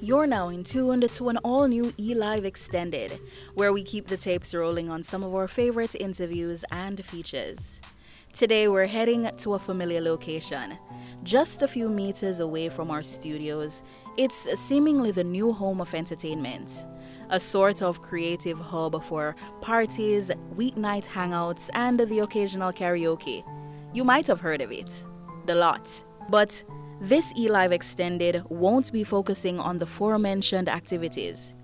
You're now in tuned to an all-new elive extended, where we keep the tapes rolling on some of our favorite interviews and features. Today we're heading to a familiar location. Just a few meters away from our studios, it's seemingly the new home of entertainment. A sort of creative hub for parties, weeknight hangouts, and the occasional karaoke. You might have heard of it. The Lot. But this elive extended won't be focusing on the aforementioned activities.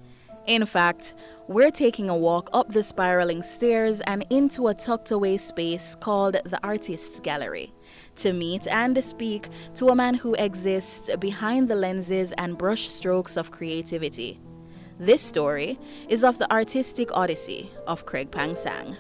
In fact, we're taking a walk up the spiraling stairs and into a tucked away space called the Artists Gallery to meet and speak to a man who exists behind the lenses and brush strokes of creativity. This story is of the artistic odyssey of Phang.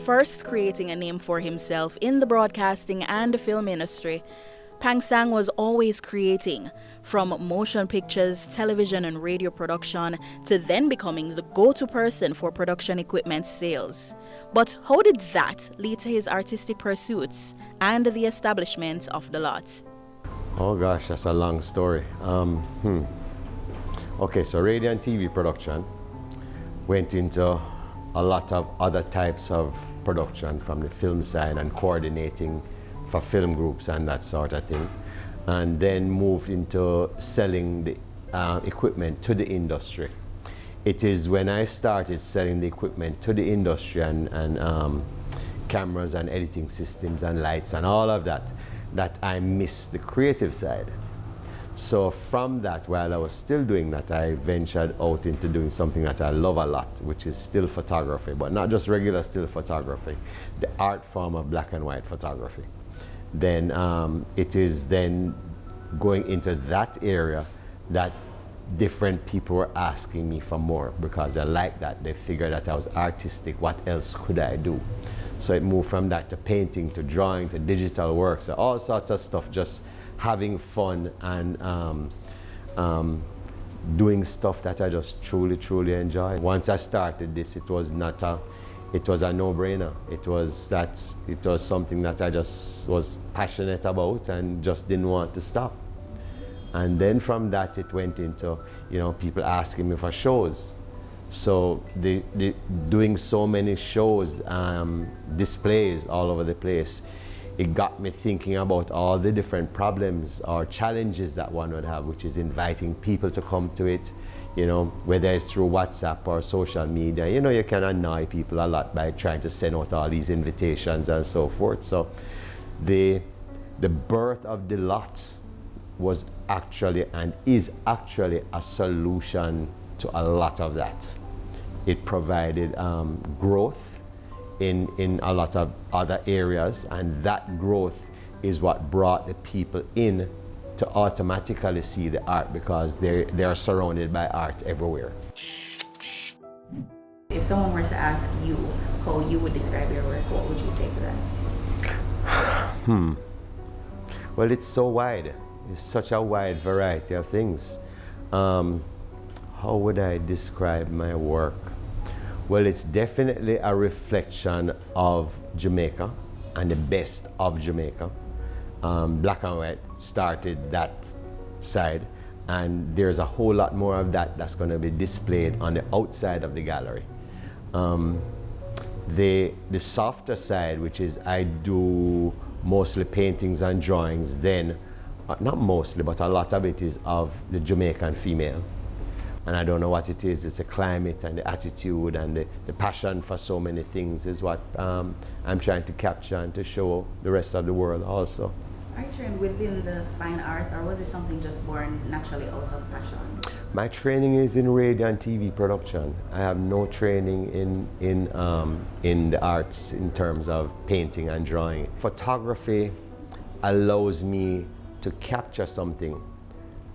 First creating a name for himself in the broadcasting and film industry, Phang was always creating, from motion pictures, television and radio production, to then becoming the go-to person for production equipment sales. But how did that lead to his artistic pursuits and the establishment of The Lot? Oh gosh, that's a long story. Okay, so radio and TV production went into a lot of other types of production from the film side and coordinating for film groups and that sort of thing, and then moved into selling the equipment to the industry. It is when I started selling the equipment to the industry and cameras and editing systems and lights and all of that, that I missed the creative side. So from that, while I was still doing that, I ventured out into doing something that I love a lot, which is still photography, but not just regular still photography, the art form of black and white photography. Then it is then going into that area that different people were asking me for more because they liked that. They figured that I was artistic. What else could I do? So it moved from that to painting, to drawing, to digital work, so all sorts of stuff, just having fun and doing stuff that I just truly enjoy. Once I started this, it was a no-brainer. It was something that I just was passionate about and just didn't want to stop. And then from that, it went into, people asking me for shows. So doing so many shows, displays all over the place, it got me thinking about all the different problems or challenges that one would have, which is inviting people to come to it, whether it's through WhatsApp or social media. You can annoy people a lot by trying to send out all these invitations and so forth. So the birth of The Lot was actually and is actually a solution to a lot of that. It provided growth in a lot of other areas, and that growth is what brought the people in to automatically see the art, because they are surrounded by art everywhere. If someone were to ask you how you would describe your work, what would you say to that? Well, it's so wide. It's such a wide variety of things. How would I describe my work? Well, it's definitely a reflection of Jamaica and the best of Jamaica. Black and white started that side, and there's a whole lot more of that that's going to be displayed on the outside of the gallery. The softer side, which is I do mostly paintings and drawings, then, not mostly, but a lot of it is of the Jamaican female. And I don't know what it is. It's the climate and the attitude and the passion for so many things is what I'm trying to capture and to show the rest of the world also. Are you trained within the fine arts, or was it something just born naturally out of passion? My training is in radio and TV production. I have no training in the arts in terms of painting and drawing. Photography allows me to capture something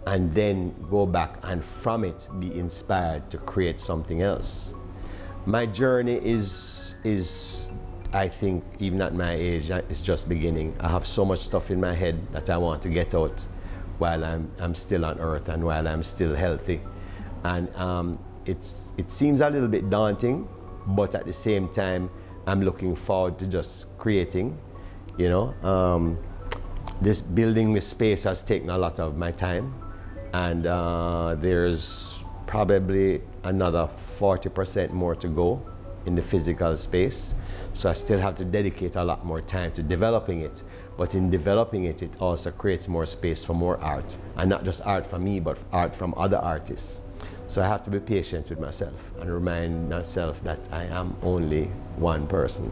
and then go back and from it be inspired to create something else. My journey is I think even at my age it's just beginning. I have so much stuff in my head that I want to get out while I'm still on earth and while I'm still healthy, and it seems a little bit daunting, but at the same time I'm looking forward to just creating, you know. This building this space has taken a lot of my time, and there's probably another 40% more to go in the physical space. So I still have to dedicate a lot more time to developing it. But in developing it, it also creates more space for more art. And not just art from me, but art from other artists. So I have to be patient with myself and remind myself that I am only one person.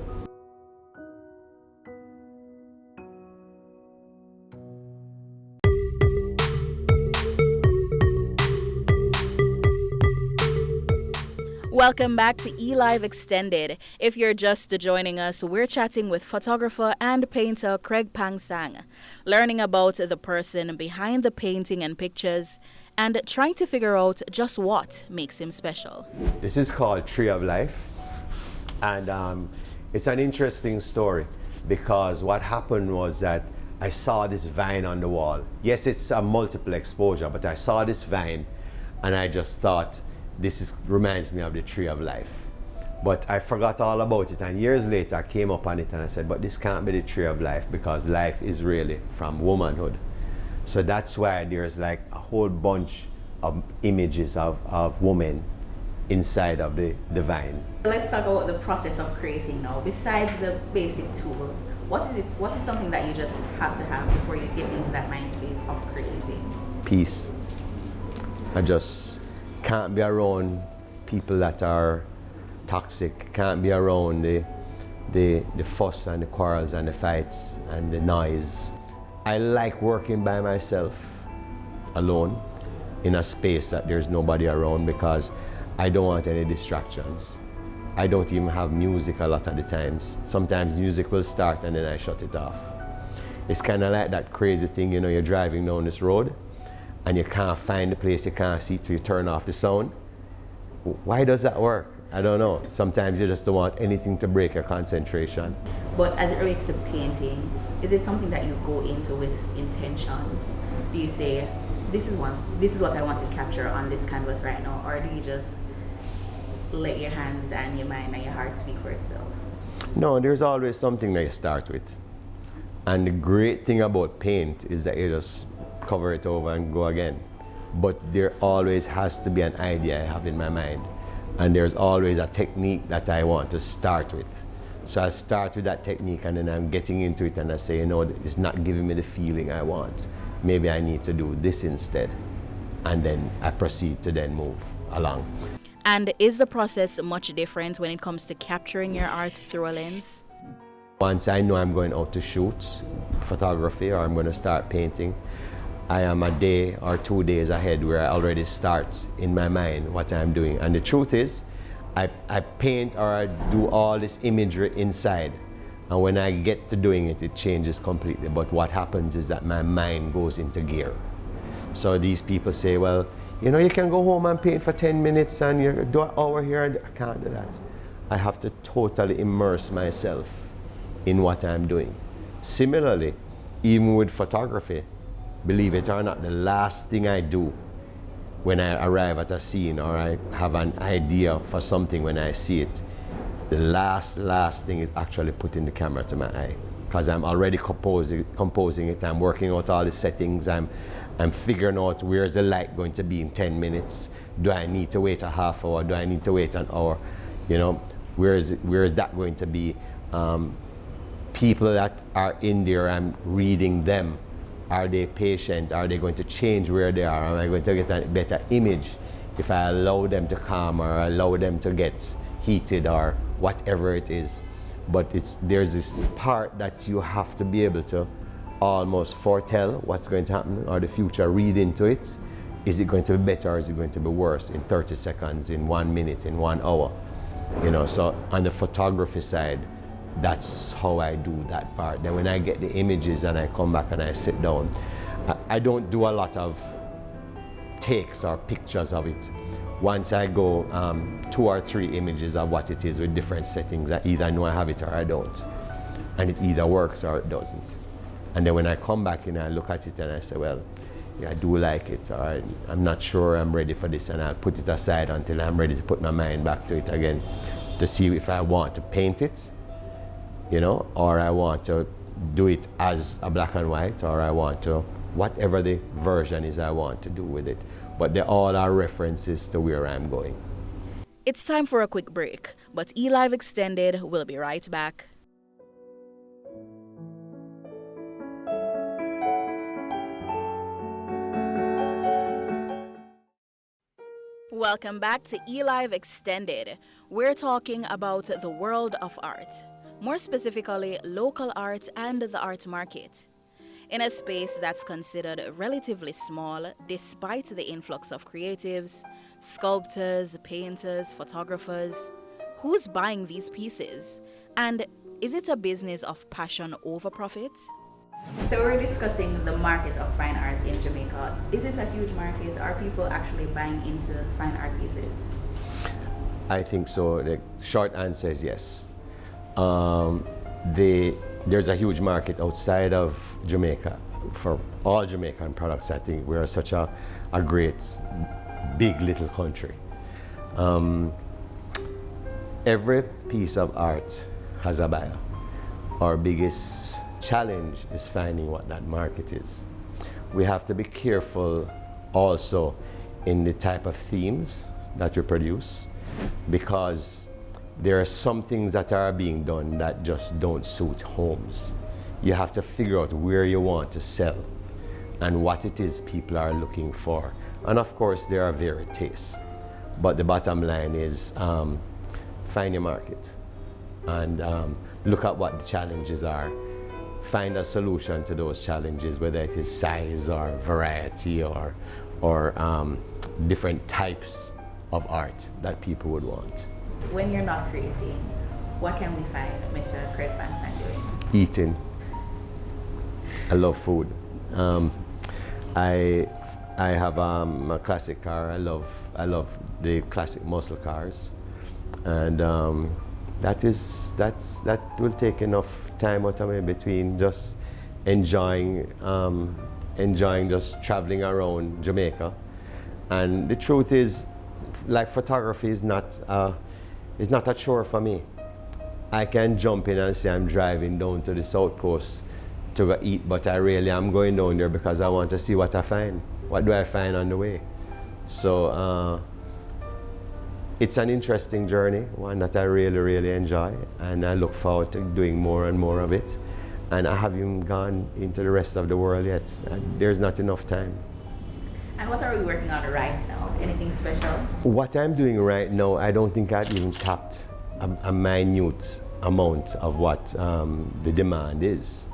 Welcome back to elive Extended. If you're just joining us, we're chatting with photographer and painter Phang, learning about the person behind the painting and pictures and trying to figure out just what makes him special. This is called Tree of Life, and it's an interesting story because what happened was that I saw this vine on the wall. Yes, it's a multiple exposure, but I saw this vine and I just thought, reminds me of the Tree of Life. But I forgot all about it, and years later I came up on it and I said, but this can't be the Tree of Life because life is really from womanhood. So that's why there's like a whole bunch of images of women inside of the vine. Let's talk about the process of creating now. Besides the basic tools, what is something that you just have to have before you get into that mind space of creating? Peace. I just can't be around people that are toxic, can't be around the fuss and the quarrels and the fights and the noise. I like working by myself, alone, in a space that there's nobody around because I don't want any distractions. I don't even have music a lot of the times. Sometimes music will start and then I shut it off. It's kind of like that crazy thing, you know, you're driving down this road and you can't find the place you can't see till you turn off the sound. Why does that work? I don't know. Sometimes you just don't want anything to break your concentration. But as it relates to painting, is it something that you go into with intentions? Do you say, this is what I want to capture on this canvas right now, or do you just let your hands and your mind and your heart speak for itself? No, there's always something that you start with. And the great thing about paint is that you just cover it over and go again. But there always has to be an idea I have in my mind. And there's always a technique that I want to start with. So I start with that technique and then I'm getting into it and I say, you know, it's not giving me the feeling I want. Maybe I need to do this instead. And then I proceed to then move along. And is the process much different when it comes to capturing your art through a lens? Once I know I'm going out to shoot photography or I'm going to start painting, I am a day or 2 days ahead where I already start in my mind what I'm doing. And the truth is, I paint or I do all this imagery inside. And when I get to doing it, it changes completely. But what happens is that my mind goes into gear. So these people say, well, you know, you can go home and paint for 10 minutes and you do an hour here. And I can't do that. I have to totally immerse myself in what I'm doing. Similarly, even with photography, believe it or not, the last thing I do when I arrive at a scene or I have an idea for something when I see it, the last thing is actually putting the camera to my eye. Because I'm already composing it, I'm working out all the settings, I'm figuring out where's the light going to be in 10 minutes. Do I need to wait a half hour? Do I need to wait an hour? You know, where is that going to be? People that are in there, I'm reading them. Are they patient? Are they going to change where they are? Am I going to get a better image if I allow them to calm or allow them to get heated or whatever it is? But there's this part that you have to be able to almost foretell what's going to happen or the future, read into it. Is it going to be better or is it going to be worse in 30 seconds, in 1 minute, in 1 hour? You know, so on the photography side, that's how I do that part. Then when I get the images and I come back and I sit down, I don't do a lot of takes or pictures of it. Once I go 2 or 3 images of what it is with different settings, I either know I have it or I don't. And it either works or it doesn't. And then when I come back and I look at it and I say, well, yeah, I do like it, or I'm not sure I'm ready for this, and I'll put it aside until I'm ready to put my mind back to it again to see if I want to paint it, you know, or I want to do it as a black and white, or I want to, whatever the version is I want to do with it. But they all are references to where I'm going. It's time for a quick break, but elive Extended will be right back. Welcome back to elive Extended. We're talking about the world of art, more specifically local art and the art market. In a space that's considered relatively small despite the influx of creatives, sculptors, painters, photographers, who's buying these pieces? And is it a business of passion over profit? So we're discussing the market of fine art in Jamaica. Is it a huge market? Are people actually buying into fine art pieces? I think so. The short answer is yes. There's a huge market outside of Jamaica for all Jamaican products. I think we're such a great, big little country. Every piece of art has a buyer. Our biggest challenge is finding what that market is. We have to be careful also in the type of themes that we produce, because there are some things that are being done that just don't suit homes. You have to figure out where you want to sell and what it is people are looking for. And of course, there are varied tastes. But the bottom line is find your market and look at what the challenges are. Find a solution to those challenges, whether it is size or variety or different types of art that people would want. When you're not creating, what can we find Mr. Craig Phang doing? Eating. I love food. I have a classic car. I love the classic muscle cars, and that will take enough time out of me between just enjoying just traveling around Jamaica. And the truth is, like, photography is not a chore for me. I can jump in and say I'm driving down to the South Coast to go eat, but I really am going down there because I want to see what I find. What do I find on the way? So it's an interesting journey, one that I really enjoy, and I look forward to doing more and more of it. And I haven't even gone into the rest of the world yet. There's not enough time. And what are we working on right now? Anything special? What I'm doing right now, I don't think I've even tapped a minute amount of what the demand is.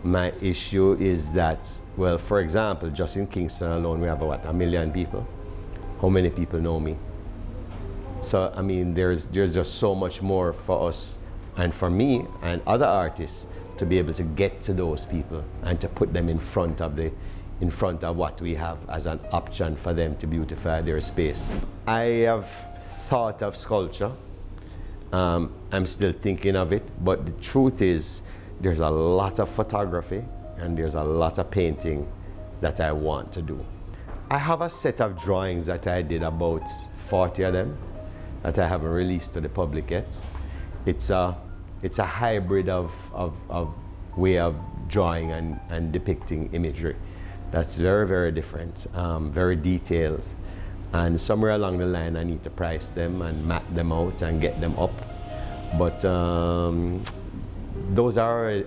My issue is that, well, for example, just in Kingston alone, we have what, 1 million people? How many people know me? So, I mean, there's just so much more for us and for me and other artists to be able to get to those people and to put them in front of what we have as an option for them to beautify their space. I have thought of sculpture. I'm still thinking of it, but the truth is there's a lot of photography and there's a lot of painting that I want to do. I have a set of drawings that I did, about 40 of them, that I haven't released to the public yet. It's a hybrid of way of drawing and depicting imagery. That's very different, very detailed. And somewhere along the line I need to price them and map them out and get them up. But those are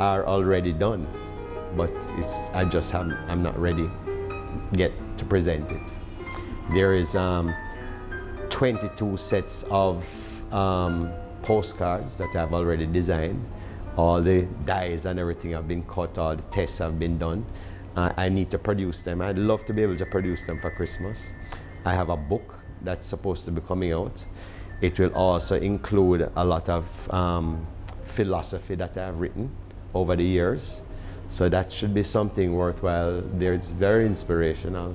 already done. But I'm not ready yet to present it. There is 22 sets of postcards that I've already designed. All the dies and everything have been cut, all the tests have been done. I need to produce them. I'd love to be able to produce them for Christmas. I have a book that's supposed to be coming out. It will also include a lot of philosophy that I've written over the years. So that should be something worthwhile. It's very inspirational,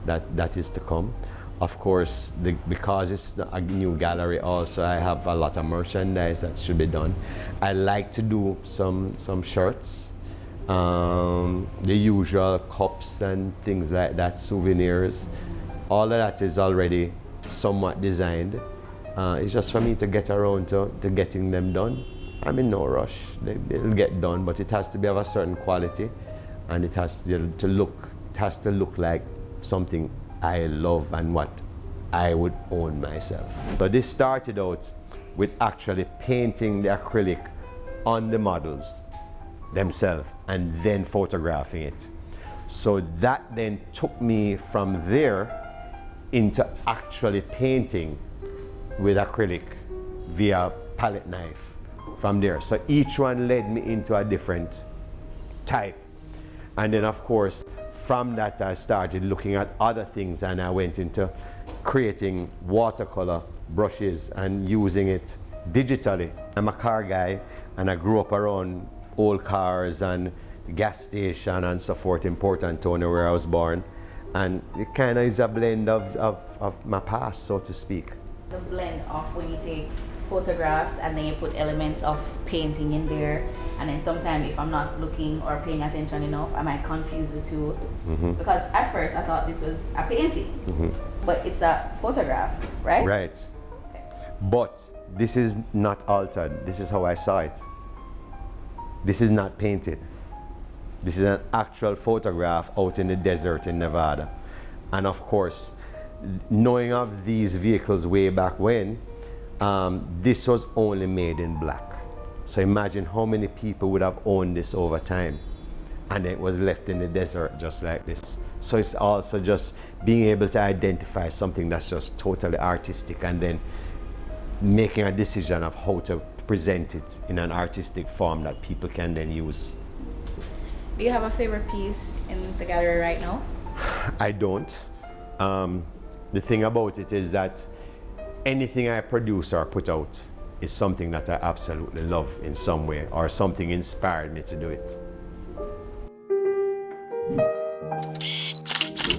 that is to come. Of course, because it's a new gallery also, I have a lot of merchandise that should be done. I like to do some shirts, the usual cups and things like that, souvenirs. All of that is already somewhat designed. It's just for me to get around to getting them done. I'm in no rush. They'll get done, but it has to be of a certain quality, and it has to look like something I love and what I would own myself. So this started out with actually painting the acrylic on the models themselves and then photographing it. So that then took me from there into actually painting with acrylic via palette knife from there. So each one led me into a different type. And then of course, from that I started looking at other things, and I went into creating watercolor brushes and using it digitally. I'm a car guy, and I grew up around old cars and gas station and so forth in Port Antonio, where I was born. And it kind of is a blend of my past, so to speak. The blend of when you take photographs and then you put elements of painting in there, and then sometimes if I'm not looking or paying attention enough, I might confuse the two. Because at first I thought this was a painting, but it's a photograph, right? Right. Okay. But this is not altered. This is how I saw it. This is not painted. This is an actual photograph out in the desert in Nevada. And of course, knowing of these vehicles way back when, this was only made in black. So imagine how many people would have owned this over time, and it was left in the desert just like this. So it's also just being able to identify something that's just totally artistic, and then making a decision of how to present it in an artistic form that people can then use. Do you have a favorite piece in the gallery right now? I don't. The thing about it is that anything I produce or put out is something that I absolutely love in some way, or something inspired me to do it.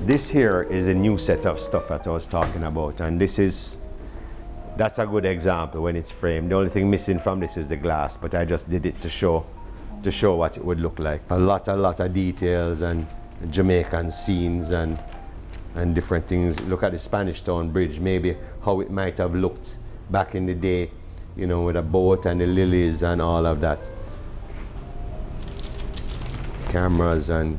This here is a new set of stuff that I was talking about, and that's a good example when it's framed. The only thing missing from this is the glass, but I just did it to show what it would look like. A lot of details and Jamaican scenes and different things. Look at the Spanish Town Bridge, maybe how it might have looked back in the day, you know, with a boat and the lilies and all of that. Cameras, and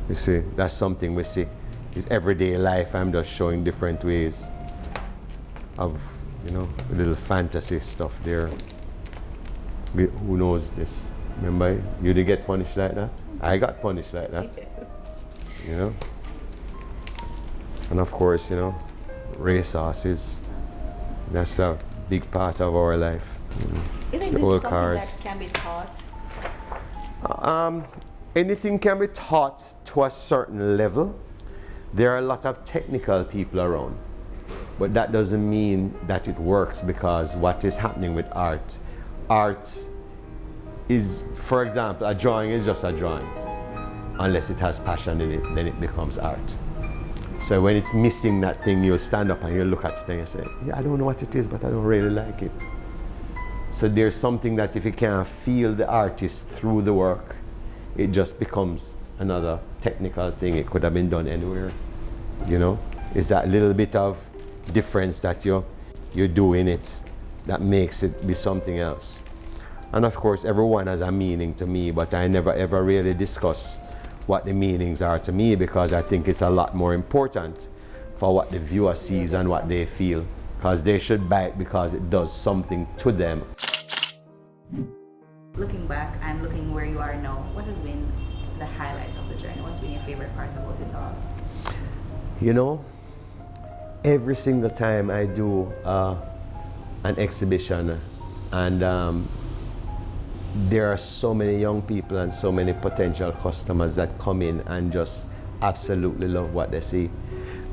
you see, that's something we see. It's everyday life. I'm just showing different ways of, you know, little fantasy stuff there. Who knows this? Remember, you did get punished like that? I got punished like that. You know? And of course, you know, racehorses. That's a big part of our life. Is it something that can be taught? Anything can be taught to a certain level. There are a lot of technical people around, but that doesn't mean that it works, because what is happening with art is, for example, a drawing is just a drawing. Unless it has passion in it, then it becomes art. So when it's missing that thing, you'll stand up and you'll look at it and you say, yeah, I don't know what it is, but I don't really like it. So there's something that if you can't feel the artist through the work, it just becomes another technical thing. It could have been done anywhere, you know? It's that little bit of difference that you do in it that makes it be something else. And of course, everyone has a meaning to me, but I never ever really discuss what the meanings are to me, because I think it's a lot more important for what the viewer sees and what they feel, because they should buy it because it does something to them. Looking back and looking where you are now, what has been the highlights of the journey? What's been your favorite part about it all? You know, every single time I do an exhibition, and there are so many young people and so many potential customers that come in and just absolutely love what they see.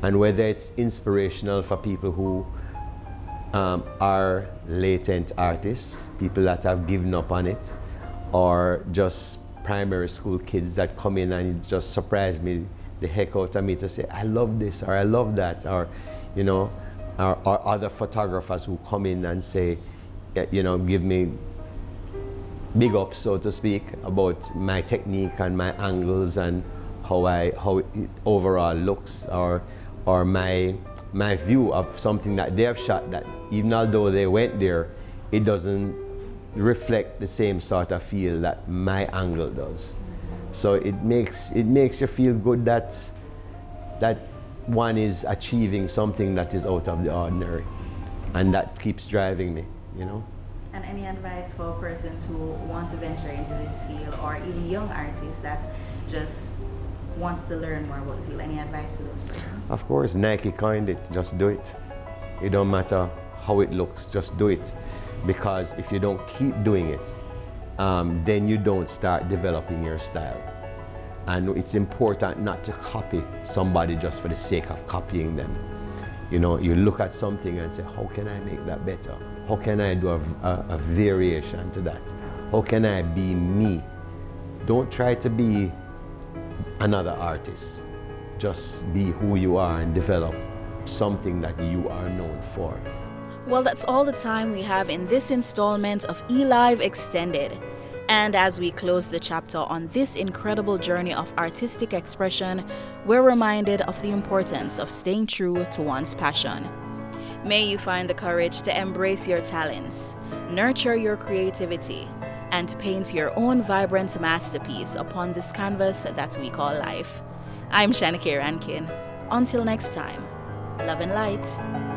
And whether it's inspirational for people who are latent artists, people that have given up on it, or just primary school kids that come in and just surprise me the heck out of me to say, I love this, or I love that, or, you know, or other photographers who come in and say, you know, give me big up, so to speak, about my technique and my angles and how it overall looks, or my view of something that they have shot, that even although they went there, it doesn't reflect the same sort of feel that my angle does. So it makes you feel good that one is achieving something that is out of the ordinary, and that keeps driving me, you know. And any advice for persons who want to venture into this field, or even young artists that just wants to learn more about the field? Any advice to those persons? Of course, Nike coined it, just do it. It don't matter how it looks, just do it. Because if you don't keep doing it, then you don't start developing your style. And it's important not to copy somebody just for the sake of copying them. You know, you look at something and say, how can I make that better? How can I do a variation to that? How can I be me? Don't try to be another artist. Just be who you are and develop something that you are known for. Well, that's all the time we have in this installment of elive Extended. And as we close the chapter on this incredible journey of artistic expression, we're reminded of the importance of staying true to one's passion. May you find the courage to embrace your talents, nurture your creativity, and paint your own vibrant masterpiece upon this canvas that we call life. I'm Shanike Rankin. Until next time, love and light.